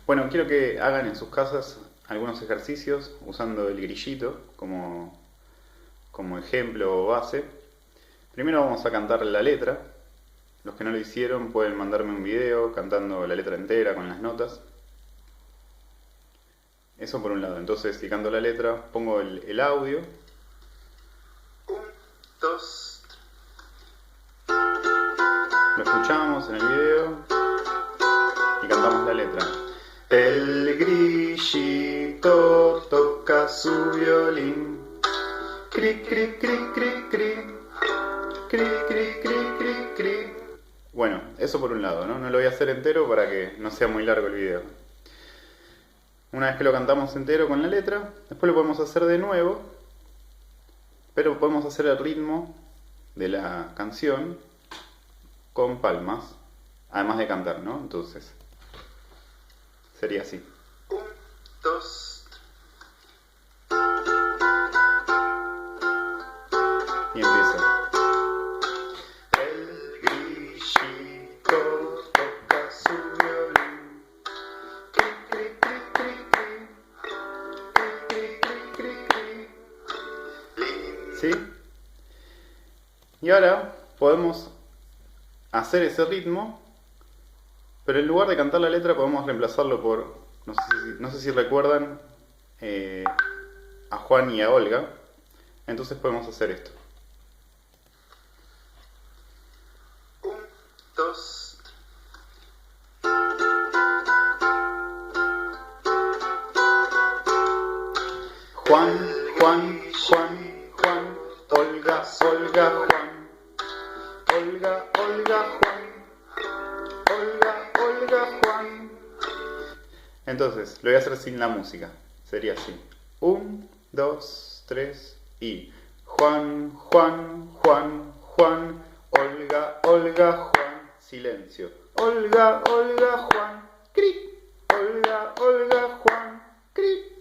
Bueno, quiero que hagan en sus casas algunos ejercicios usando el grillito como ejemplo o base. Primero vamos a cantar la letra. Los que no lo hicieron pueden mandarme un video cantando la letra entera con las notas. Eso por un lado. Entonces, si canto la letra, pongo el audio. Un, dos. Lo escuchamos en el video y cantamos la letra. El grillito toca su violín. Cri, cri, cri, cri, cri. Cri, cri, cri, cri, cri. Bueno, eso por un lado, ¿no? No lo voy a hacer entero para que no sea muy largo el video. Una vez que lo cantamos entero con la letra, después lo podemos hacer de nuevo, pero podemos hacer el ritmo de la canción con palmas, además de cantar, ¿no? Entonces, sería así. Un, dos. Y empieza. El grillito toca su violín. Cri, cri, cri, cri, cri. Cri, cri, cri, cri, cri. ¿Sí? Y ahora podemos hacer ese ritmo, pero en lugar de cantar la letra podemos reemplazarlo por, no sé si recuerdan a Juan y a Olga. Entonces podemos hacer esto. Un, dos. Juan, Juan, Juan, Juan, Olga, Olga, Juan. Olga, Olga, Juan. Olga, Olga, Juan. Entonces, lo voy a hacer sin la música. Sería así. Un, dos, tres y... Juan, Juan, Juan, Juan. Olga, Olga, Juan. Silencio. Olga, Olga, Juan. Cri. Olga, Olga, Juan. Cri.